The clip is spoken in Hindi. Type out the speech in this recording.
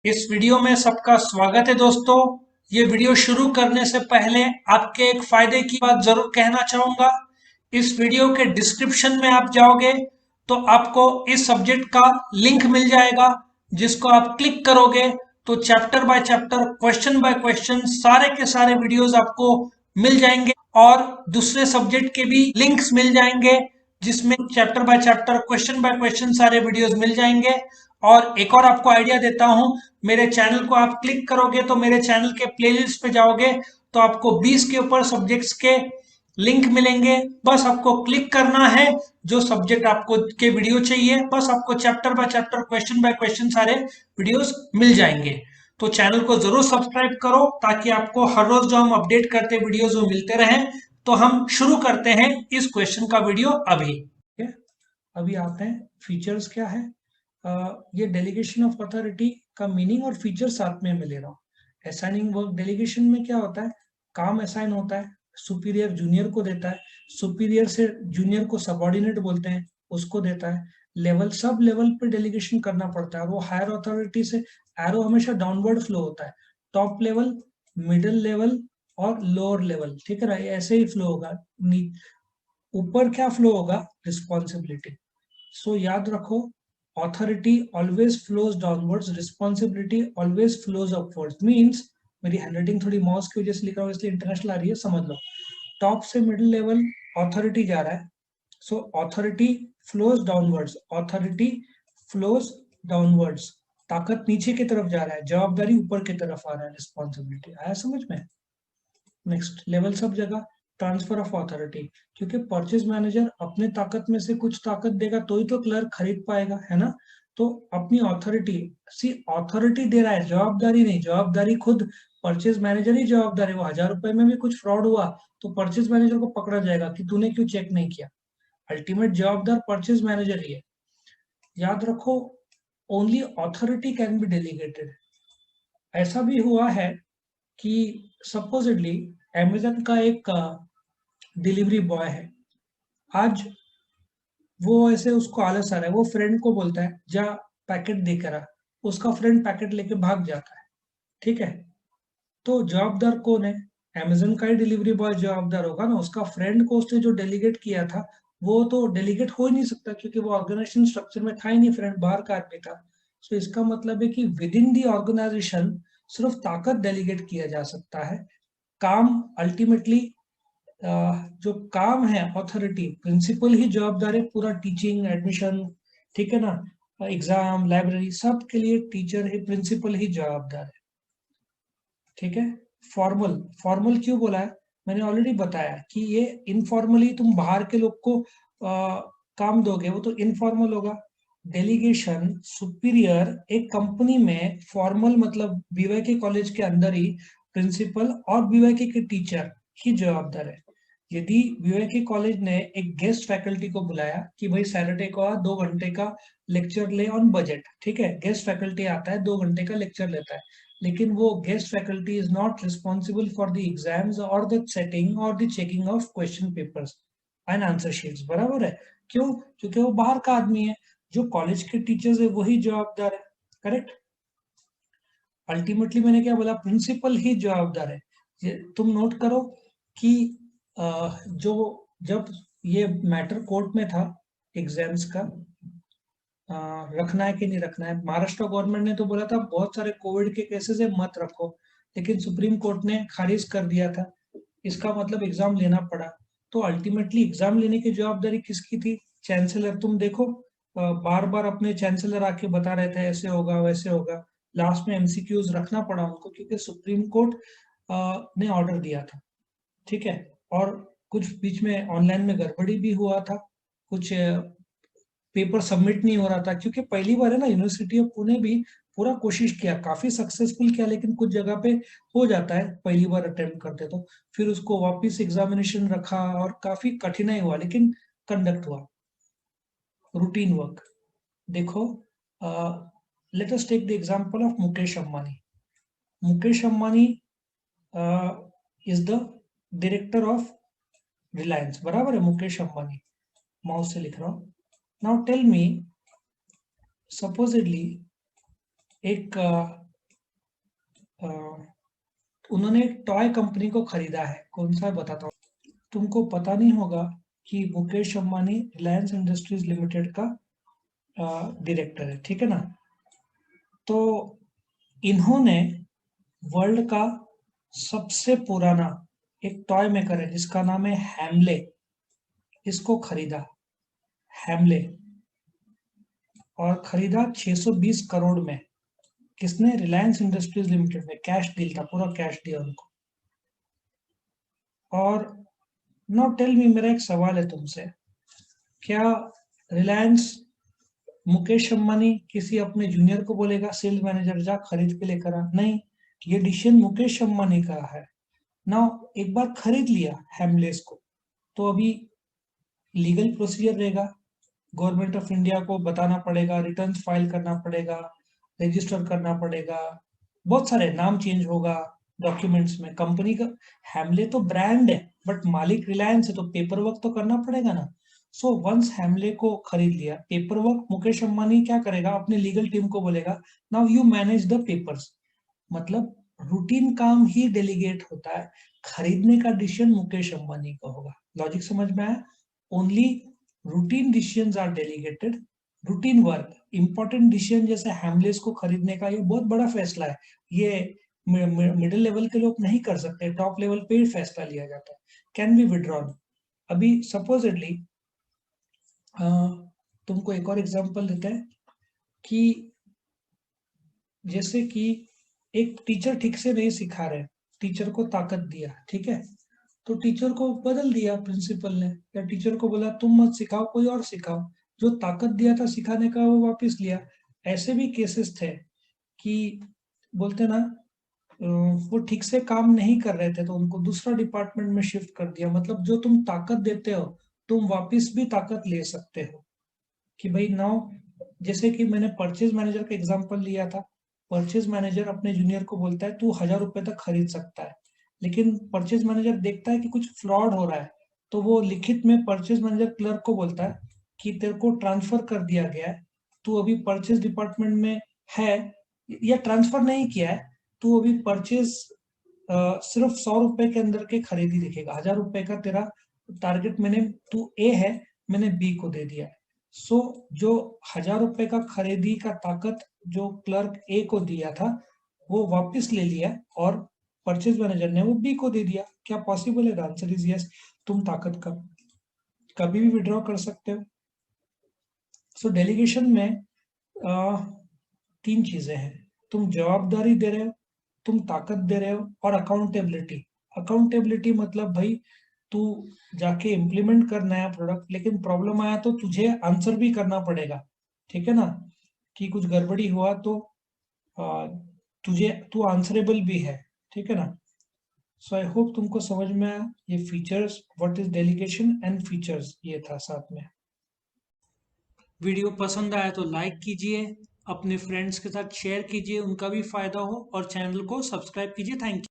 इस वीडियो में सबका स्वागत है दोस्तों। ये वीडियो शुरू करने से पहले आपके एक फायदे की बात जरूर कहना चाहूंगा। इस वीडियो के डिस्क्रिप्शन में आप जाओगे तो आपको इस सब्जेक्ट का लिंक मिल जाएगा, जिसको आप क्लिक करोगे तो chapter by chapter, question by question सारे के सारे वीडियोस आपको मिल जाएंगे और दूसरे सब्जेक्ट के भी लिंक्स मिल जाएंगे, जिसमें chapter by chapter, question by question सारे वीडियोस मिल जाएंगे। और एक और आपको आइडिया देता हूं, मेरे चैनल को आप क्लिक करोगे तो मेरे चैनल के प्लेलिस्ट पे जाओगे तो आपको 20 के ऊपर सब्जेक्ट्स के लिंक मिलेंगे। बस आपको क्लिक करना है, जो सब्जेक्ट आपको के वीडियो चाहिए, बस आपको chapter by chapter, question by question सारे वीडियोस मिल जाएंगे। तो चैनल को जरूर सब्सक्राइब करो ताकि आपको हर रोज जो हम अपडेट करते वीडियोस वो मिलते रहें। तो हम शुरू करते हैं इस क्वेश्चन का वीडियो अभी। ठीक है, अभी आते हैं फीचर्स क्या है। ये डेलीगेशन ऑफ अथॉरिटी का मीनिंग और फीचर साथ में मैं ले रहा हूँ। असाइनिंग वर्क, डेलीगेशन में क्या होता है, काम असाइन होता है, सुपीरियर जूनियर को देता है, सुपीरियर से जूनियर को सबऑर्डिनेट बोलते हैं, उसको देता है। लेवल, सब लेवल पे डेलीगेशन करना पड़ता है और वो हायर अथॉरिटी से एरो हमेशा डाउनवर्ड फ्लो होता है। टॉप लेवल, मिडिल लेवल और लोअर लेवल, ठीक है ना, ये ऐसे ही फ्लो होगा। ऊपर क्या फ्लो होगा, रिस्पॉन्सिबिलिटी। सो याद रखो, authority always flows downwards, responsibility always flows upwards. Means, मेरी हैंडराइटिंग थोड़ी माउस की वजह से लिखा हुआ इसलिए इंटरनेशनल आ रही है, समझ लो। टॉप से मिडिल लेवल ऑथोरिटी जा रहा है, so authority flows downwards, authority flows downwards. ताकत नीचे की तरफ जा रहा है, जवाबदारी ऊपर की तरफ आ रहा है, रिस्पॉन्सिबिलिटी। आया समझ में? नेक्स्ट लेवल, सब जगह ट्रांसफर ऑफ अथॉरिटी, क्योंकि परचेज मैनेजर अपने ताकत में से कुछ ताकत देगा तो ही तो क्लर्क खरीद पाएगा, है ना। तो अपनी अथॉरिटी, सी अथॉरिटी दे रहा है, जवाबदारी नहीं। जवाबदारी खुद परचेज मैनेजर ही जवाबदार है। वो 1000 रुपए में भी कुछ फ्रॉड हुआ तो परचेज मैनेजर को पकड़ा जाएगा कि तूने क्यों चेक नहीं किया। अल्टीमेट जवाबदार परचेज मैनेजर ही है। याद रखो, only authority can be delegated. ऐसा भी हुआ है कि सपोजिटली अमेजन का एक डिलीवरी बॉय है। आज वो ऐसे, उसको आलस आ रहा है, वो फ्रेंड को बोलता है जा पैकेट दे कर आ। उसका फ्रेंड पैकेट लेके भाग जाता है, ठीक है। तो जवाबदार कौन है? अमेजन का ही डिलीवरी बॉय जवाबदार होगा ना। उसका फ्रेंड को उसने जो डेलीगेट किया था वो तो डेलीगेट हो ही नहीं सकता, क्योंकि वो ऑर्गेनाइजेशन स्ट्रक्चर में था ही नहीं, फ्रेंड बाहर का आदमी था। सो इसका मतलब है कि विद इन दी ऑर्गेनाइजेशन सिर्फ ताकत डेलीगेट किया जा सकता है। काम अल्टीमेटली, जो काम है, अथॉरिटी प्रिंसिपल ही जवाबदार है, पूरा टीचिंग एडमिशन, ठीक है ना, एग्जाम लाइब्रेरी सब के लिए टीचर ही, प्रिंसिपल ही जवाबदार है, ठीक है। फॉर्मल, फॉर्मल क्यों बोला है, मैंने ऑलरेडी बताया कि ये इनफॉर्मली तुम बाहर के लोग को काम दोगे, वो तो इनफॉर्मल होगा। डेलीगेशन, सुपीरियर एक कंपनी में, फॉर्मल मतलब बीवाईके कॉलेज के अंदर ही प्रिंसिपल और बीवाईके के टीचर ही जवाबदार है। यदि बीवाईके कॉलेज ने एक गेस्ट फैकल्टी को बुलाया कि भाई सैटरडे को 2 घंटे का लेक्चर ले ऑन बजट, ठीक है, गेस्ट फैकल्टी आता है 2 घंटे का लेक्चर लेता है, लेकिन वो guest faculty is not responsible for the exams और द सेटिंग और the checking of question papers and answer sheets, बराबर है। क्यों? क्योंकि वो बाहर का आदमी है। जो कॉलेज के टीचर्स है वही जवाबदार है, करेक्ट। अल्टीमेटली मैंने क्या बोला, प्रिंसिपल ही जवाबदार है। ये तुम नोट करो कि जो, जब ये मैटर कोर्ट में था एग्जाम्स का, रखना है कि नहीं रखना है, महाराष्ट्र गवर्नमेंट ने तो बोला था बहुत सारे कोविड के केसेस है मत रखो, लेकिन सुप्रीम कोर्ट ने खारिज कर दिया था। इसका मतलब एग्जाम लेना पड़ा। तो अल्टीमेटली एग्जाम लेने की जवाबदारी किसकी थी? चांसलर। तुम देखो, बार बार अपने चांसलर आके बता रहे थे ऐसे होगा वैसे होगा। लास्ट में एमसीक्यूज रखना पड़ा उनको, क्योंकि सुप्रीम कोर्ट ने ऑर्डर दिया था, ठीक है। और कुछ बीच में ऑनलाइन में गड़बड़ी भी हुआ था, कुछ पेपर सबमिट नहीं हो रहा था, क्योंकि पहली बार है ना। यूनिवर्सिटी ऑफ पुणे भी पूरा कोशिश किया, काफी सक्सेसफुल किया, लेकिन कुछ जगह पे हो जाता है पहली बार अटेम्प्ट करते तो। फिर उसको वापस एग्जामिनेशन रखा और काफी कठिनाई हुआ, लेकिन कंडक्ट हुआ। रूटीन वर्क देखो, let us take the example of Mukesh Ambani. Mukesh Ambani is the director of Reliance, बराबर है, मुकेश अंबानी। माउस से लिख रहा हूँ। नाउ टेल मी, सपोजिटली एक उन्होंने एक टॉय कंपनी को खरीदा है। कौन सा है बताता हूँ। तुमको पता नहीं होगा कि मुकेश अंबानी रिलायंस इंडस्ट्रीज लिमिटेड का डायरेक्टर है, ठीक है ना। तो इन्होंने वर्ल्ड का सबसे पुराना एक टॉय मेकर है जिसका नाम है हैमले, इसको खरीदा। हैमले, और खरीदा 620 करोड़ में। किसने? रिलायंस इंडस्ट्रीज लिमिटेड में। कैश डील था, पूरा कैश दिया उनको। और नाउ टेल मी, मेरा एक सवाल है तुमसे, क्या रिलायंस मुकेश अंबानी किसी अपने जूनियर को बोलेगा सेल्स मैनेजर जा खरीद के लेकर आ? नहीं, ये डिसीजन मुकेश अंबानी का है। नाउ एक बार खरीद लिया हेमलेस को, तो अभी लीगल प्रोसीजर रहेगा, गवर्नमेंट ऑफ इंडिया को बताना पड़ेगा, रिटर्न्स फाइल करना पड़ेगा, रजिस्टर करना पड़ेगा, बहुत सारे नाम चेंज होगा डॉक्यूमेंट्स में। कंपनी का हैमले तो ब्रांड है, बट मालिक रिलायंस है, तो पेपर वर्क तो करना पड़ेगा ना। सो वंस हैमले को खरीद लिया, पेपर वर्क मुकेश अंबानी क्या करेगा? अपने लीगल टीम को बोलेगा now you manage the papers. मतलब रूटीन काम ही डेलीगेट होता है, खरीदने का डिसीजन मुकेश अंबानी का होगा। लॉजिक समझ में आया? Only routine decisions are delegated. Routine work, important decision जैसे हैमलेस को खरीदने का, ये बहुत बड़ा फैसला है। ये मिडिल लेवल के लोग नहीं कर सकते, टॉप लेवल पे ही फैसला लिया जाता है। Can be withdrawn. अभी सपोजिटली तुमको एक और एग्जांपल देते हैं कि जैसे कि एक टीचर ठीक से नहीं सिखा रहे, टीचर को ताकत दिया, ठीक है, तो टीचर को बदल दिया प्रिंसिपल ने, या टीचर को बोला तुम मत सिखाओ, कोई और सिखाओ। जो ताकत दिया था सिखाने का वो वापस लिया। ऐसे भी केसेस थे कि बोलते ना, वो ठीक से काम नहीं कर रहे थे तो उनको दूसरा डिपार्टमेंट में शिफ्ट कर दिया। मतलब जो तुम ताकत देते हो, तुम वापस भी ताकत ले सकते हो। कि भाई नाउ, जैसे कि मैंने परचेज मैनेजर का एग्जांपल लिया था। परचेज मैनेजर अपने जूनियर को बोलता है तू 1,000 रुपए तक खरीद सकता है, लेकिन परचेज मैनेजर देखता है कि कुछ फ्रॉड हो रहा है, तो वो लिखित में परचेज मैनेजर क्लर्क को बोलता है कि तेरे को ट्रांसफर कर दिया गया है, तू अभी परचेज डिपार्टमेंट में है, या ट्रांसफर नहीं किया है, तू अभी परचेज सिर्फ 100 रुपए के अंदर के खरीदी दिखेगा। 1,000 रुपए का तेरा टारगेट, मैंने, तू ए है, मैंने बी को दे दिया है। सो जो 1,000 रुपए का खरीदी का ताकत जो क्लर्क ए को दिया था, वो वापस ले लिया, और परचेज मैनेजर ने वो बी को दे दिया। क्या पॉसिबल है? Answer is yes. तुम ताकत का कभी भी विड्रॉ कर सकते हो। सो डेलीगेशन में आ, 3 चीजें हैं। तुम जवाबदारी दे रहे हो, तुम ताकत दे रहे हो, और अकाउंटेबिलिटी। अकाउंटेबिलिटी मतलब भाई तू जाके इम्प्लीमेंट कर नया प्रोडक्ट, लेकिन प्रॉब्लम आया तो तुझे आंसर भी करना पड़ेगा, ठीक है ना। कि कुछ गड़बड़ी हुआ तो आ, तू आंसरेबल भी है, ठीक है ना। सो आई होप तुमको समझ में आया ये features, what is delegation and features, ये था साथ में। वीडियो पसंद आया तो लाइक कीजिए, अपने फ्रेंड्स के साथ शेयर कीजिए, उनका भी फायदा हो, और चैनल को सब्सक्राइब कीजिए। Thank you.